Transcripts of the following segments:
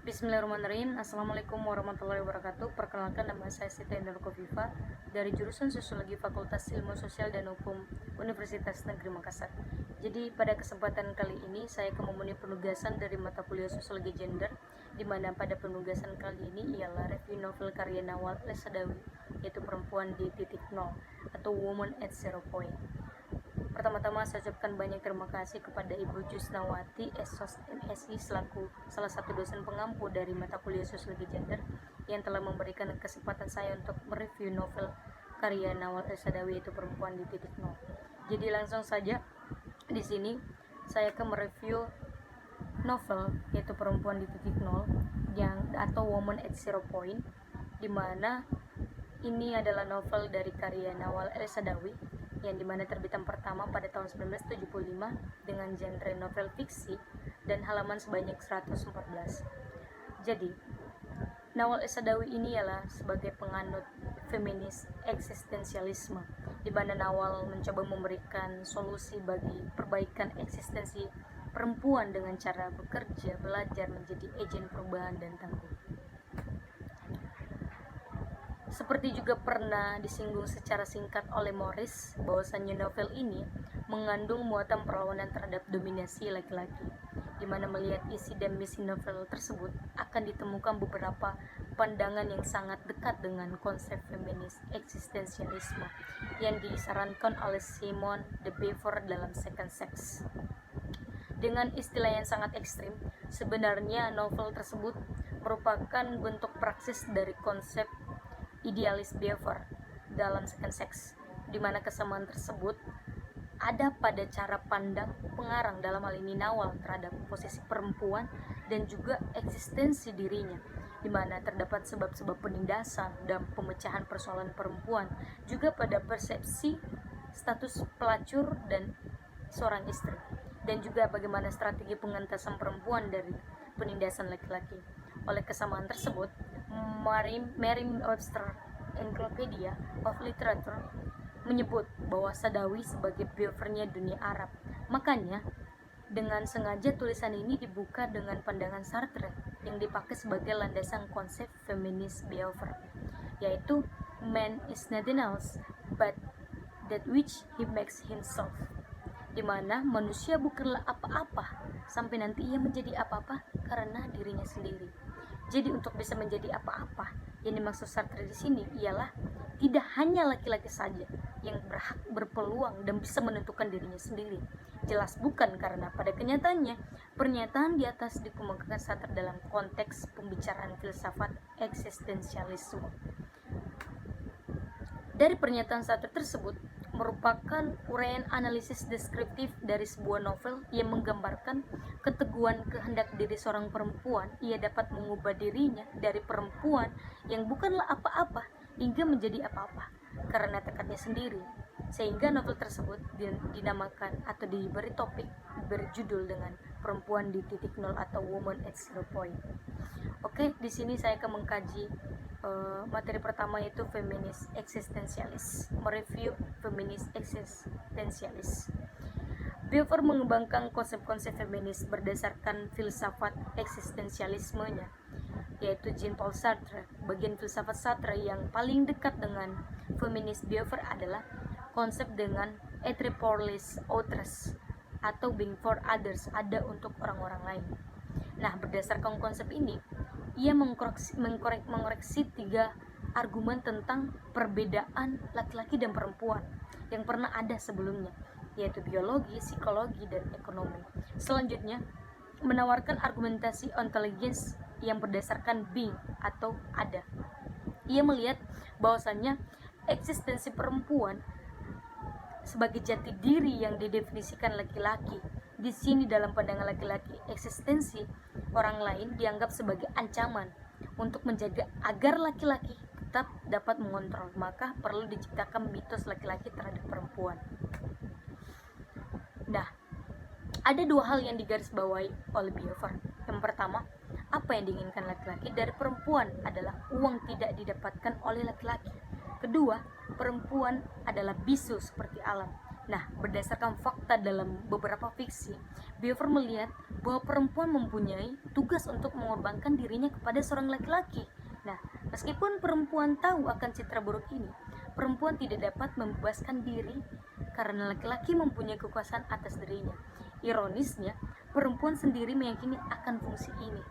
Bismillahirrahmanirrahim. Assalamualaikum warahmatullahi wabarakatuh. Perkenalkan, nama saya Siti Endar Kofifa dari jurusan Sosiologi Fakultas Ilmu Sosial dan Hukum Universitas Negeri Makassar. Jadi pada kesempatan kali ini saya akan memenuhi penugasan dari mata kuliah Sosiologi Gender, di mana pada penugasan kali ini ialah review novel karya Nawal El-Saadawi, yaitu Perempuan di Titik Nol atau Woman at Zero Point. Pertama-tama saya ucapkan banyak terima kasih kepada Ibu Jusnawati Esos MSI selaku salah satu dosen pengampu dari mata kuliah Sosiologi Gender yang telah memberikan kesempatan saya untuk mereview novel karya Nawal El-Saadawi, yaitu Perempuan di Titik Nol. Jadi langsung saja di sini saya akan mereview novel yaitu Perempuan di Titik Nol atau Woman at Zero Point, di mana ini adalah novel dari karya Nawal El-Saadawi yang dimana terbitan pertama pada tahun 1975 dengan genre novel fiksi dan halaman sebanyak 114. Jadi, Nawal El-Saadawi ini ialah sebagai penganut feminis eksistensialisme, di mana Nawal mencoba memberikan solusi bagi perbaikan eksistensi perempuan dengan cara bekerja, belajar, menjadi agen perubahan dan tangguh. Seperti juga pernah disinggung secara singkat oleh Morris, bahwasannya novel ini mengandung muatan perlawanan terhadap dominasi laki-laki, di mana melihat isi dan misi novel tersebut akan ditemukan beberapa pandangan yang sangat dekat dengan konsep feminis eksistensialisme yang disarankan oleh Simone de Beauvoir dalam Second Sex. Dengan istilah yang sangat ekstrim, sebenarnya novel tersebut merupakan bentuk praksis dari konsep idealis Beauvoir dalam Second Sex, di mana kesamaan tersebut ada pada cara pandang pengarang, dalam hal ini Nawal, terhadap posisi perempuan dan juga eksistensi dirinya, di mana terdapat sebab-sebab penindasan dan pemecahan persoalan perempuan, juga pada persepsi status pelacur dan seorang istri, dan juga bagaimana strategi pengentasan perempuan dari penindasan laki-laki. Oleh kesamaan tersebut, Merriam-Webster Encyclopedia of Literature menyebut bahwa Saadawi sebagai Beauvoir-nya dunia Arab. Makanya, dengan sengaja tulisan ini dibuka dengan pandangan Sartre yang dipakai sebagai landasan konsep feminis Beauvoir, yaitu man is nothing else but that which he makes himself, di mana manusia bukanlah apa-apa sampai nanti ia menjadi apa-apa karena dirinya sendiri. Jadi untuk bisa menjadi apa-apa, yang dimaksud Sartre di sini ialah tidak hanya laki-laki saja yang berhak berpeluang dan bisa menentukan dirinya sendiri. Jelas bukan, karena pada kenyataannya pernyataan di atas dikemukakan Sartre dalam konteks pembicaraan filsafat eksistensialisme. Dari pernyataan Sartre tersebut merupakan uraian analisis deskriptif dari sebuah novel yang menggambarkan keteguhan kehendak diri seorang perempuan. Ia dapat mengubah dirinya dari perempuan yang bukanlah apa-apa hingga menjadi apa-apa karena tekadnya sendiri, sehingga novel tersebut dinamakan atau diberi topik berjudul dengan Perempuan di Titik Nol atau Woman at Zero Point. Oke, di sini saya akan mengkaji materi pertama, yaitu feminis eksistensialis, mereview feminis eksistensialis. Beauvoir mengembangkan konsep-konsep feminis berdasarkan filsafat eksistensialismenya, yaitu Jean-Paul Sartre. Bagian filsafat Sartre yang paling dekat dengan feminis Beauvoir adalah konsep dengan être pour les autres atau being for others, ada untuk orang-orang lain. Nah, berdasarkan konsep ini, ia mengoreksi 3 argumen tentang perbedaan laki-laki dan perempuan yang pernah ada sebelumnya, yaitu biologi, psikologi, dan ekonomi. Selanjutnya, menawarkan argumentasi ontologis yang berdasarkan being atau ada. Ia melihat bahwasannya eksistensi perempuan sebagai jati diri yang didefinisikan laki-laki. Di sini dalam pandangan laki-laki, eksistensi orang lain dianggap sebagai ancaman untuk menjaga agar laki-laki tetap dapat mengontrol. Maka perlu diciptakan mitos laki-laki terhadap perempuan. Nah, ada 2 hal yang digarisbawahi oleh Beauvoir. Yang pertama, apa yang diinginkan laki-laki dari perempuan adalah uang tidak didapatkan oleh laki-laki. Kedua, perempuan adalah bisu seperti alam, Nah, berdasarkan fakta dalam beberapa fiksi, Beaufort melihat bahwa perempuan mempunyai tugas untuk mengorbankan dirinya kepada seorang laki-laki. Nah, meskipun perempuan tahu akan citra buruk ini, perempuan tidak dapat membebaskan diri karena laki-laki mempunyai kekuasaan atas dirinya. Ironisnya, perempuan sendiri meyakini akan fungsi ini.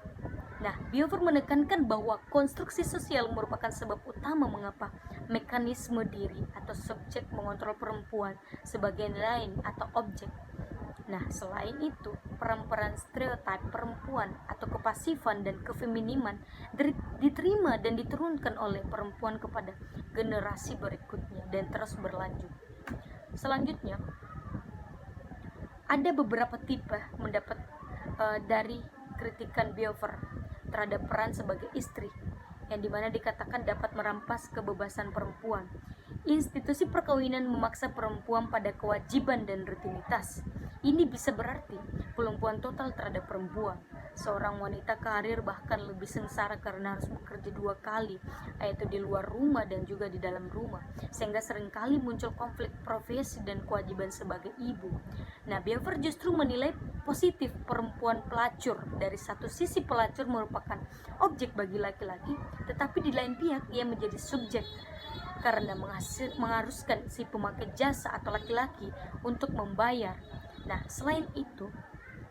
Nah, Beaufort menekankan bahwa konstruksi sosial merupakan sebab utama mengapa mekanisme diri atau subjek mengontrol perempuan sebagai lain atau objek. Nah, selain itu, peran-peran stereotip perempuan atau kepasifan dan kefeminiman diterima dan diturunkan oleh perempuan kepada generasi berikutnya dan terus berlanjut. Selanjutnya, ada beberapa tipe mendapat dari kritikan Beaufort terhadap peran sebagai istri, yang dimana dikatakan dapat merampas kebebasan perempuan. Institusi perkawinan memaksa perempuan pada kewajiban dan rutinitas. Ini bisa berarti pelumpuhan total terhadap perempuan. Seorang wanita karir bahkan lebih sengsara karena harus bekerja 2 kali, yaitu di luar rumah dan juga di dalam rumah, sehingga seringkali muncul konflik profesi dan kewajiban sebagai ibu. Nah, Beaufort justru menilai positif perempuan pelacur. Dari satu sisi pelacur merupakan objek bagi laki-laki, tetapi di lain pihak ia menjadi subjek karena mengharuskan si pemakai jasa atau laki-laki untuk membayar. Nah, selain itu,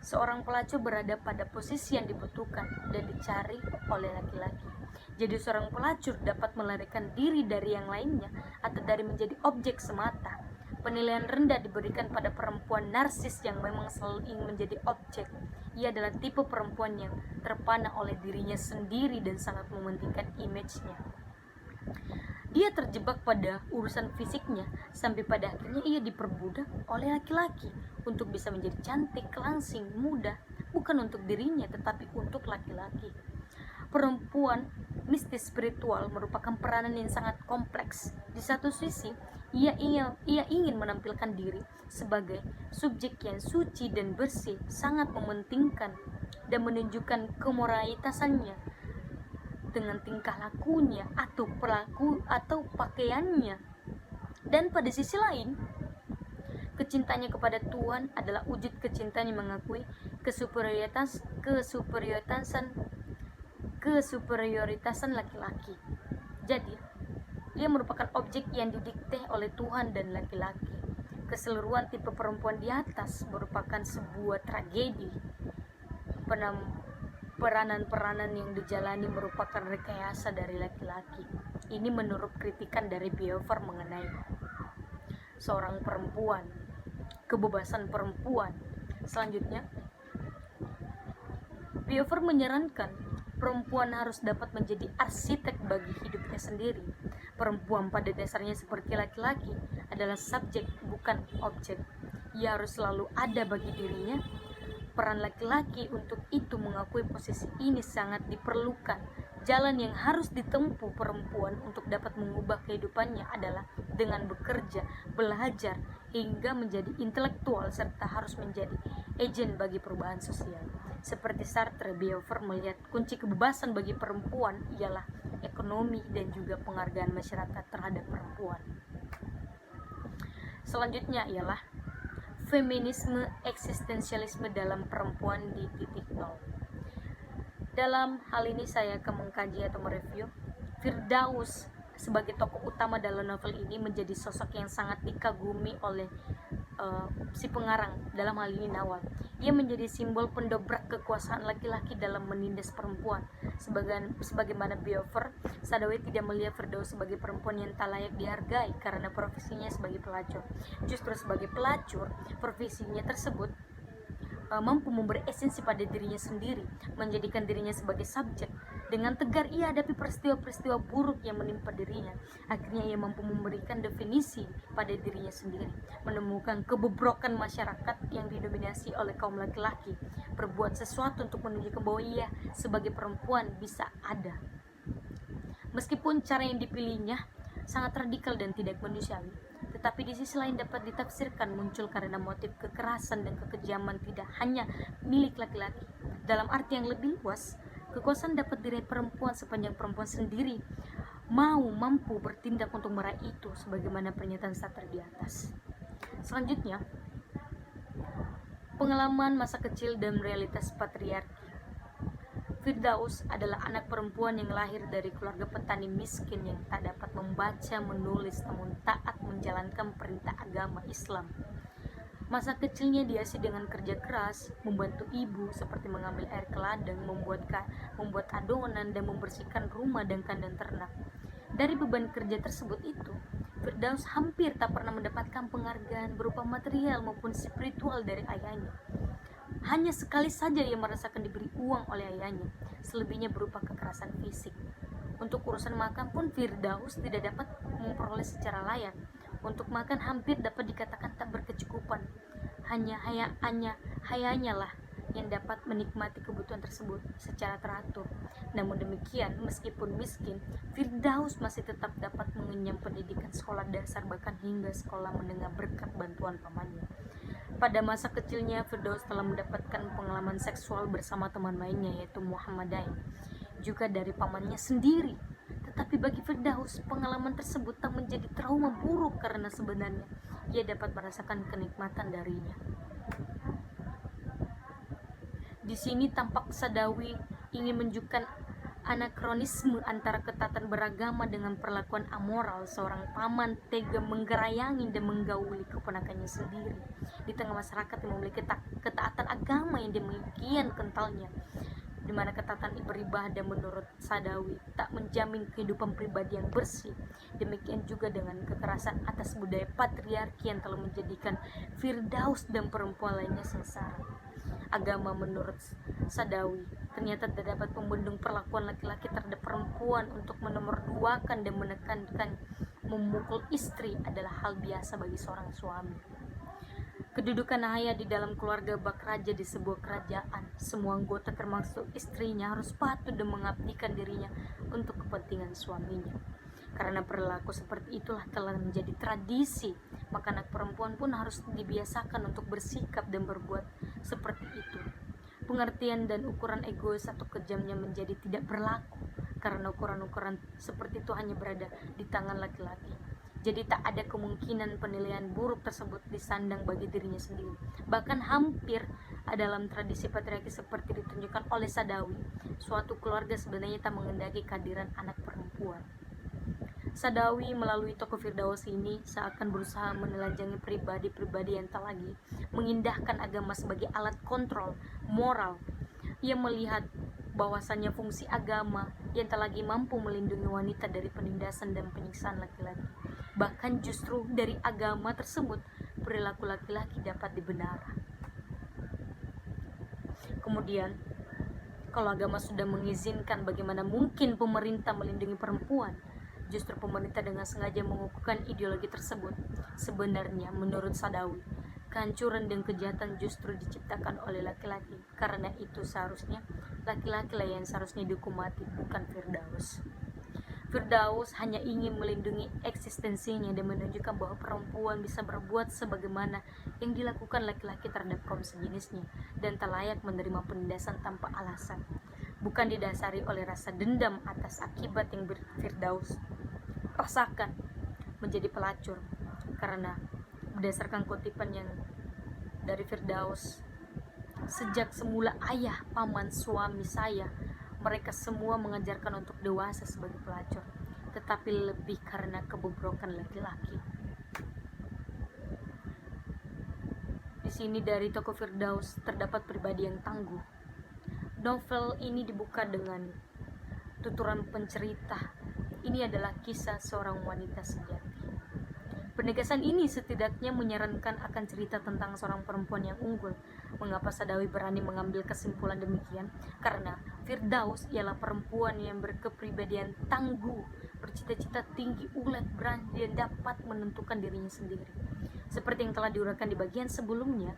seorang pelacur berada pada posisi yang dibutuhkan dan dicari oleh laki-laki. Jadi seorang pelacur dapat melarikan diri dari yang lainnya atau dari menjadi objek semata. Penilaian rendah diberikan pada perempuan narsis yang memang selalu ingin menjadi objek. Ia adalah tipe perempuan yang terpana oleh dirinya sendiri dan sangat mementingkan image-nya. Dia terjebak pada urusan fisiknya sampai pada akhirnya ia diperbudak oleh laki-laki untuk bisa menjadi cantik, langsing, muda, bukan untuk dirinya tetapi untuk laki-laki. Perempuan mistis spiritual merupakan peranan yang sangat kompleks. Di satu sisi, ia ingin menampilkan diri sebagai subjek yang suci dan bersih, sangat mementingkan dan menunjukkan kemoralitasannya dengan tingkah lakunya atau pakaiannya. Dan pada sisi lain, kecintanya kepada Tuhan adalah wujud kecintaan yang mengakui kesuperioritasan laki-laki. Jadi, dia merupakan objek yang didikte oleh Tuhan dan laki-laki. Keseluruhan tipe perempuan di atas merupakan sebuah tragedi. Peranan-peranan yang dijalani merupakan rekayasa dari laki-laki. Ini menurut kritikan dari Beaufort mengenai seorang perempuan, kebebasan perempuan. Selanjutnya, Beaufort menyarankan perempuan harus dapat menjadi arsitek bagi hidupnya sendiri. Perempuan pada dasarnya seperti laki-laki adalah subjek, bukan objek. Ia harus selalu ada bagi dirinya. Peran laki-laki untuk itu mengakui posisi ini sangat diperlukan. Jalan yang harus ditempuh perempuan untuk dapat mengubah kehidupannya adalah dengan bekerja, belajar, hingga menjadi intelektual serta harus menjadi agen bagi perubahan sosial. Seperti Sartre, Beaufort melihat kunci kebebasan bagi perempuan ialah ekonomi dan juga penghargaan masyarakat terhadap perempuan. Selanjutnya ialah feminisme eksistensialisme dalam perempuan di titik nol. Dalam hal ini saya akan mengkaji atau mereview Firdaus sebagai tokoh utama dalam novel ini menjadi sosok yang sangat dikagumi oleh si pengarang, dalam hal ini Nawal. Ia menjadi simbol pendobrak kekuasaan laki-laki dalam menindas perempuan. Sebagaimana Beaufort, Sadaway tidak melihat Firdaus sebagai perempuan yang tak layak dihargai karena profesinya sebagai pelacur. Justru sebagai pelacur, profesinya tersebut mampu memberi esensi pada dirinya sendiri, menjadikan dirinya sebagai subjek. Dengan tegar ia hadapi peristiwa-peristiwa buruk yang menimpa dirinya. Akhirnya ia mampu memberikan definisi pada dirinya sendiri, menemukan kebobrokan masyarakat yang didominasi oleh kaum laki-laki, berbuat sesuatu untuk menunjukkan bahwa ia sebagai perempuan bisa ada. Meskipun cara yang dipilihnya sangat radikal dan tidak manusiawi, tetapi di sisi lain dapat ditafsirkan muncul karena motif kekerasan dan kekejaman tidak hanya milik laki-laki. Dalam arti yang lebih luas, kekuasaan dapat diraih perempuan sepanjang perempuan sendiri mampu bertindak untuk meraih itu, sebagaimana pernyataan Sartre di atas. Selanjutnya, pengalaman masa kecil dan realitas patriarki. Firdaus adalah anak perempuan yang lahir dari keluarga petani miskin yang tak dapat membaca menulis namun taat menjalankan perintah agama Islam. Masa kecilnya diisi dengan kerja keras, membantu ibu seperti mengambil air ke ladang, membuat adonan dan membersihkan rumah dan kandang ternak. Dari beban kerja tersebut itu, Firdaus hampir tak pernah mendapatkan penghargaan berupa material maupun spiritual dari ayahnya. Hanya sekali saja ia merasakan diberi uang oleh ayahnya, selebihnya berupa kekerasan fisik. Untuk urusan makan pun Firdaus tidak dapat memperoleh secara layak. Untuk makan hampir dapat dikatakan tak berkecukupan. Hanya hayanya lah yang dapat menikmati kebutuhan tersebut secara teratur. Namun demikian, meskipun miskin, Firdaus masih tetap dapat mengenyam pendidikan sekolah dasar bahkan hingga sekolah menengah berkat bantuan pamannya. Pada masa kecilnya, Firdaus telah mendapatkan pengalaman seksual bersama teman mainnya yaitu Muhammadain, juga dari pamannya sendiri. Tetapi bagi Firdaus, pengalaman tersebut tak menjadi trauma buruk karena sebenarnya ia dapat merasakan kenikmatan darinya. Di sini tampak Sadawi ingin menunjukkan anakronisme antara ketatan beragama dengan perlakuan amoral seorang paman tega menggerayangi dan menggauli keponakannya sendiri di tengah masyarakat yang memiliki ketaatan agama yang demikian kentalnya, di mana ketaatan beribadah menurut Sadawi tak menjamin kehidupan pribadi yang bersih. Demikian juga dengan kekerasan atas budaya patriarki yang telah menjadikan Firdaus dan perempuan lainnya sengsara. Agama menurut Sadawi ternyata tidak dapat membendung perlakuan laki-laki terhadap perempuan. Untuk menomorduakan dan menekankan memukul istri adalah hal biasa bagi seorang suami. Kedudukan ayah di dalam keluarga bak raja di sebuah kerajaan. Semua anggota termasuk istrinya harus patuh dan mengabdikan dirinya untuk kepentingan suaminya. Karena perilaku seperti itulah telah menjadi tradisi, maka anak perempuan pun harus dibiasakan untuk bersikap dan berbuat seperti itu. Pengertian dan ukuran egois atau kejamnya menjadi tidak berlaku, karena ukuran-ukuran seperti itu hanya berada di tangan laki-laki. Jadi tak ada kemungkinan penilaian buruk tersebut disandang bagi dirinya sendiri. Bahkan hampir dalam tradisi patriarki seperti ditunjukkan oleh Sadawi, suatu keluarga sebenarnya tak mengendaki kehadiran anak perempuan. Sadawi melalui tokoh Firdaus ini seakan berusaha menelanjangi pribadi-pribadi yang tak lagi mengindahkan agama sebagai alat kontrol moral. Ia melihat bahwasannya fungsi agama yang tak lagi mampu melindungi wanita dari penindasan dan penyiksaan laki-laki. Bahkan justru dari agama tersebut perilaku laki-laki dapat dibenarkan. Kemudian, kalau agama sudah mengizinkan, bagaimana mungkin pemerintah melindungi perempuan? Justru pemerintah dengan sengaja mengukuhkan ideologi tersebut. Sebenarnya menurut Sadawi, kehancuran dan kejahatan justru diciptakan oleh laki-laki. Karena itu seharusnya laki-laki lah yang seharusnya dihukum mati, bukan Firdaus. Firdaus hanya ingin melindungi eksistensinya dan menunjukkan bahwa perempuan bisa berbuat sebagaimana yang dilakukan laki-laki terhadap kaum sejenisnya dan tak layak menerima penindasan tanpa alasan, bukan didasari oleh rasa dendam atas akibat yang Firdaus rasakan menjadi pelacur. Karena berdasarkan kutipan yang dari Firdaus, sejak semula ayah, paman, suami saya, mereka semua mengajarkan untuk dewasa sebagai pelacur, tetapi lebih karena kebobrokan laki-laki. Di sini dari tokoh Firdaus terdapat pribadi yang tangguh. Novel ini dibuka dengan tuturan pencerita. Ini adalah kisah seorang wanita sejati. Penegasan ini setidaknya menyarankan akan cerita tentang seorang perempuan yang unggul. Mengapa Sadawi berani mengambil kesimpulan demikian? Karena Firdaus ialah perempuan yang berkepribadian tangguh, bercita-cita tinggi, ulet, berani, dan dapat menentukan dirinya sendiri. Seperti yang telah diuraikan di bagian sebelumnya,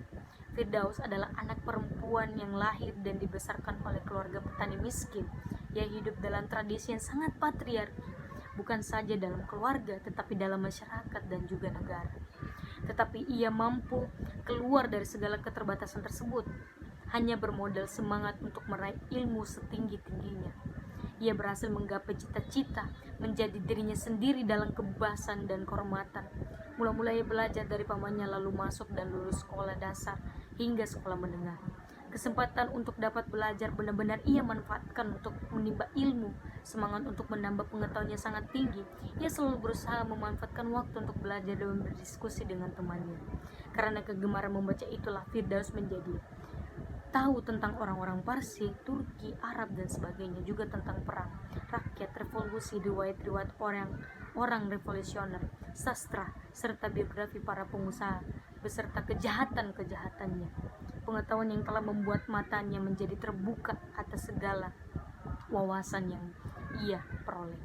Firdaus adalah anak perempuan yang lahir dan dibesarkan oleh keluarga petani miskin yang hidup dalam tradisi yang sangat patriarki, bukan saja dalam keluarga tetapi dalam masyarakat dan juga negara. Tetapi ia mampu keluar dari segala keterbatasan tersebut hanya bermodal semangat untuk meraih ilmu setinggi-tingginya. Ia berhasil menggapai cita-cita menjadi dirinya sendiri dalam kebebasan dan kehormatan. Mula-mula ia belajar dari pamannya, lalu masuk dan lulus sekolah dasar hingga sekolah menengah. Kesempatan untuk dapat belajar benar-benar ia manfaatkan untuk menimba ilmu. Semangat untuk menambah pengetahuannya sangat tinggi. Ia selalu berusaha memanfaatkan waktu untuk belajar dan berdiskusi dengan temannya. Karena kegemaran membaca itulah Firdaus menjadi tahu tentang orang-orang Parsi, Turki, Arab dan sebagainya, juga tentang perang, rakyat, revolusi, riwayat-riwayat orang revolusioner, sastra, serta biografi para pengusaha beserta kejahatan-kejahatannya. Pengetahuan yang telah membuat matanya menjadi terbuka atas segala wawasan yang ia peroleh.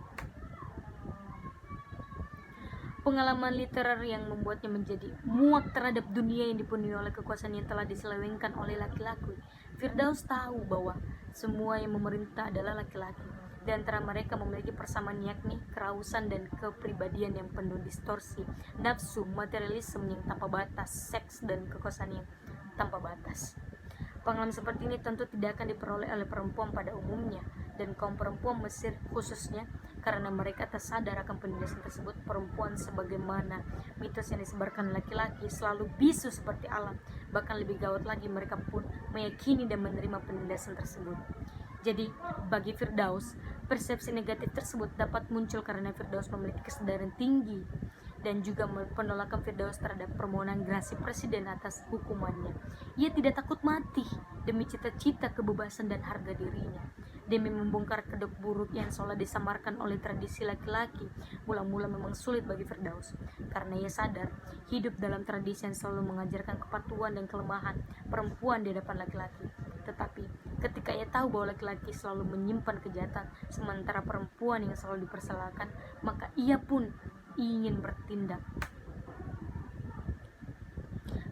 Pengalaman literer yang membuatnya menjadi muak terhadap dunia yang dipenuhi oleh kekuasaan yang telah diselewengkan oleh laki-laki. Firdaus tahu bahwa semua yang memerintah adalah laki-laki. Di antara mereka memiliki persamaan, yakni kerausan dan kepribadian yang penuh distorsi, nafsu, materialisme yang tanpa batas, seks dan kekuasaan yang tanpa batas. Pengalaman seperti ini tentu tidak akan diperoleh oleh perempuan pada umumnya, dan kaum perempuan Mesir khususnya, karena mereka tersadar akan penindasan tersebut. Perempuan sebagaimana mitos yang disebarkan laki-laki selalu bisu seperti alam. Bahkan lebih gawat lagi, mereka pun meyakini dan menerima penindasan tersebut. Jadi bagi Firdaus, persepsi negatif tersebut dapat muncul karena Firdaus memiliki kesadaran tinggi dan juga penolakan Firdaus terhadap permohonan gerasi presiden atas hukumannya. Ia tidak takut mati demi cita-cita kebebasan dan harga dirinya. Demi membongkar kedok buruk yang seolah disamarkan oleh tradisi laki-laki, mula-mula memang sulit bagi Firdaus, karena ia sadar hidup dalam tradisi yang selalu mengajarkan kepatuhan dan kelemahan perempuan di hadapan laki-laki. Tetapi ketika ia tahu bahwa laki-laki selalu menyimpan kejahatan, sementara perempuan yang selalu dipersalahkan, maka ia pun ingin bertindak.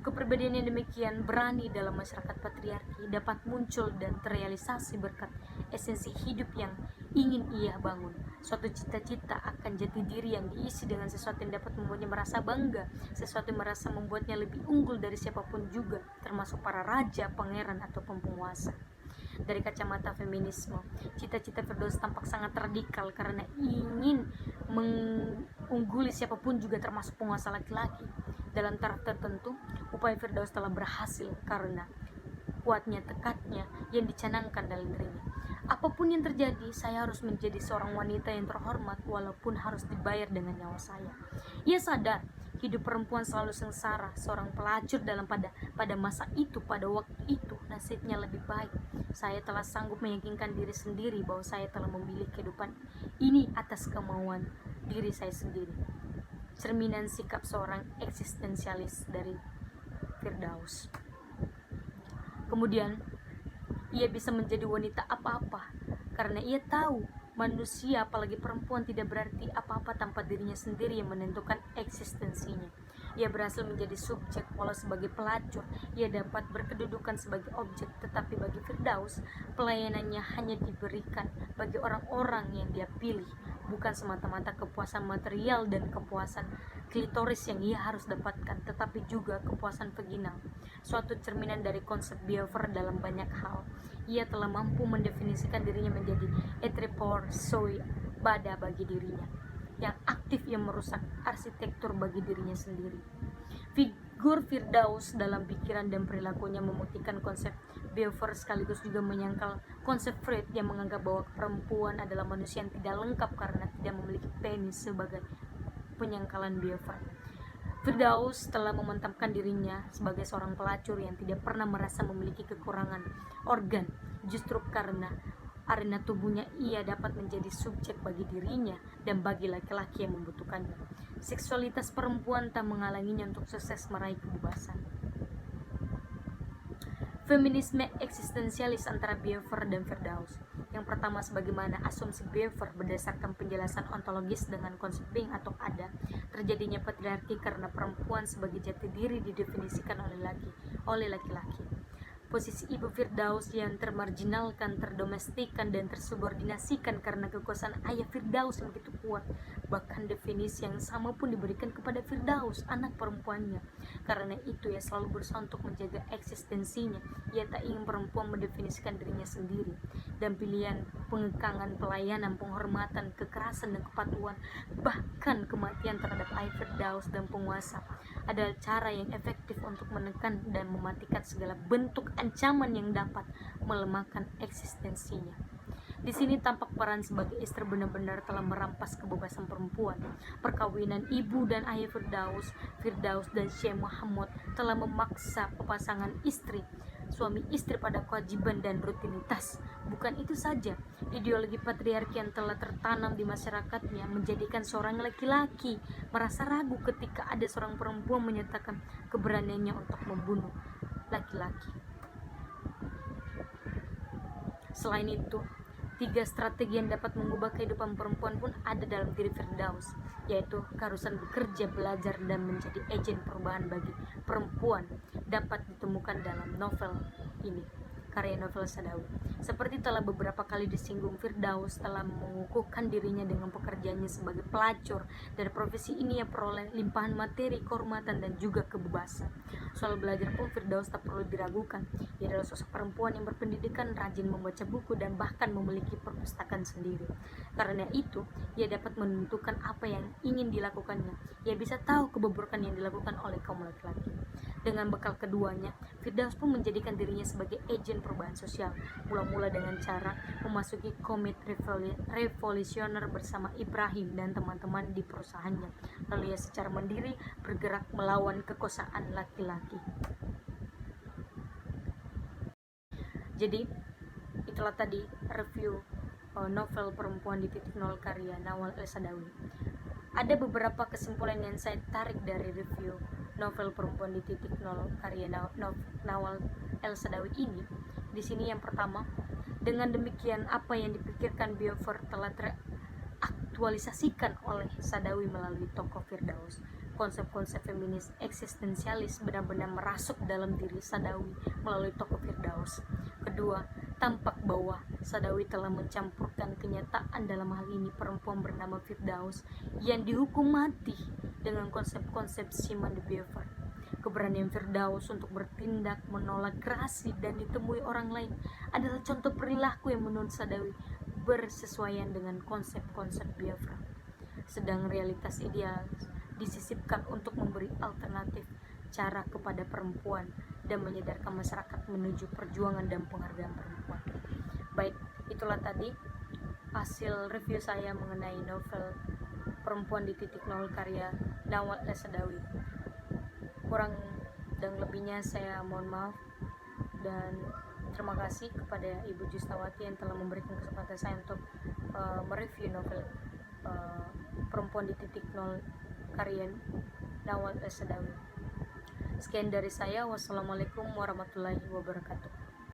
Kepribadian yang demikian berani dalam masyarakat patriarki dapat muncul dan terrealisasi berkat esensi hidup yang ingin ia bangun. Suatu cita-cita akan jati diri yang diisi dengan sesuatu yang dapat membuatnya merasa bangga, sesuatu yang merasa membuatnya lebih unggul dari siapapun juga, termasuk para raja, pangeran, atau penguasa. Dari kacamata feminisme, cita-cita Firdaus tampak sangat radikal karena ingin mengungguli siapapun juga, termasuk penguasa laki-laki. Dalam taraf tertentu, upaya Firdaus telah berhasil karena kuatnya tekadnya yang dicanangkan dalam dirinya. Apapun yang terjadi, saya harus menjadi seorang wanita yang terhormat walaupun harus dibayar dengan nyawa saya. Ia sadar hidup perempuan selalu sengsara. Seorang pelacur pada masa itu, pada waktu itu, nasibnya lebih baik. Saya telah sanggup meyakinkan diri sendiri bahwa saya telah memilih kehidupan ini atas kemauan diri saya sendiri. Cerminan sikap seorang eksistensialis dari Firdaus. Kemudian ia bisa menjadi wanita apa-apa karena ia tahu manusia, apalagi perempuan, tidak berarti apa-apa tanpa dirinya sendiri yang menentukan eksistensinya. Ia berhasil menjadi subjek, walau sebagai pelacur ia dapat berkedudukan sebagai objek. Tetapi bagi Firdaus, pelayanannya hanya diberikan bagi orang-orang yang dia pilih, bukan semata-mata kepuasan material dan kepuasan klitoris yang ia harus dapatkan, tetapi juga kepuasan vaginal, suatu cerminan dari konsep Beaufort dalam banyak hal. Ia telah mampu mendefinisikan dirinya menjadi etrepor soi bada bagi dirinya, yang aktif yang merusak arsitektur bagi dirinya sendiri. Figur Firdaus dalam pikiran dan perilakunya memutihkan konsep Beaufort sekaligus juga menyangkal konsep Freud yang menganggap bahwa perempuan adalah manusia yang tidak lengkap karena tidak memiliki penis sebagai penyangkalan Beaufort. Firdaus telah memantapkan dirinya sebagai seorang pelacur yang tidak pernah merasa memiliki kekurangan organ. Justru karena arena tubuhnya ia dapat menjadi subjek bagi dirinya dan bagi laki-laki yang membutuhkannya. Seksualitas perempuan tak menghalanginya untuk sukses meraih kebebasan. Feminisme eksistensialis antara Beaufort dan Firdaus. Yang pertama, sebagaimana asumsi Beaufort berdasarkan penjelasan ontologis dengan konsep being atau ada, terjadinya patriarki karena perempuan sebagai jati diri didefinisikan oleh laki-laki. Posisi ibu Firdaus yang termarginalkan, terdomestikan, dan tersubordinasikan karena kekuasaan ayah Firdaus yang begitu kuat. Bahkan definisi yang sama pun diberikan kepada Firdaus, anak perempuannya. Karena itu ia selalu berusaha untuk menjaga eksistensinya. Ia tak ingin perempuan mendefinisikan dirinya sendiri. dan pilihan pengekangan pelayanan, penghormatan, kekerasan dan kepatuhan, bahkan kematian terhadap Firdaus dan penguasa adalah cara yang efektif untuk menekan dan mematikan segala bentuk ancaman yang dapat melemahkan eksistensinya. Di sini tampak peran sebagai istri benar-benar telah merampas kebebasan perempuan. Perkawinan ibu dan ayah Firdaus dan Syekh Muhammad telah memaksa pasangan suami istri pada kewajiban dan rutinitas. Bukan itu saja, ideologi patriarki yang telah tertanam di masyarakatnya menjadikan seorang laki-laki merasa ragu ketika ada seorang perempuan menyatakan keberaniannya untuk membunuh laki-laki. Selain itu, 3 strategi yang dapat mengubah kehidupan perempuan pun ada dalam diri Firdaus, yaitu keharusan bekerja, belajar, dan menjadi agen perubahan bagi perempuan dapat ditemukan dalam novel ini, karya novel Sadawi. Seperti telah beberapa kali disinggung, Firdaus telah mengukuhkan dirinya dengan pekerjaannya sebagai pelacur. Dari profesi ini ia peroleh limpahan materi, kehormatan, dan juga kebebasan. Soal belajar pun Firdaus tak perlu diragukan. Ia adalah sosok perempuan yang berpendidikan, rajin membaca buku, dan bahkan memiliki perpustakaan sendiri. Karena itu, ia dapat menentukan apa yang ingin dilakukannya. Ia bisa tahu kebobrokan yang dilakukan oleh kaum laki-laki. Dengan bekal keduanya, Firdaus pun menjadikan dirinya sebagai agen perubahan sosial, mula-mula dengan cara memasuki komite revolusioner bersama Ibrahim dan teman-teman di perusahaannya. Lalu ia secara mandiri bergerak melawan kekuasaan laki-laki. Jadi, itulah tadi review novel Perempuan di Titik Nol karya Nawal El Sadawi. Ada beberapa kesimpulan yang saya tarik dari review novel Perempuan di Titik Nol karya Nawal El Sadawi ini. Di sini yang pertama, dengan demikian apa yang dipikirkan Beaufort telah teraktualisasikan oleh Sadawi melalui tokoh Firdaus. Konsep-konsep feminis eksistensialis benar-benar merasuk dalam diri Sadawi melalui tokoh Firdaus. Kedua, tampak bahwa Sadawi telah mencampurkan kenyataan, dalam hal ini perempuan bernama Firdaus yang dihukum mati, dengan konsep-konsep Simone de Beauvoir. Keberanian Firdaus untuk bertindak menolak gerasi dan ditemui orang lain adalah contoh perilaku yang menurut Sadawi bersesuaian dengan konsep-konsep Beauvoir. Sedang realitas ideal disisipkan untuk memberi alternatif cara kepada perempuan dan menyadarkan masyarakat menuju perjuangan dan penghargaan perempuan. Baik, itulah tadi hasil review saya mengenai novel Perempuan di Titik Nol karya Nawal El Sadawi. Kurang dan lebihnya saya mohon maaf, dan terima kasih kepada Ibu Justawati yang telah memberikan kesempatan saya untuk mereview novel Perempuan di Titik Nol karya Nawal El Sadawi. Sekian dari saya. Wassalamualaikum warahmatullahi wabarakatuh.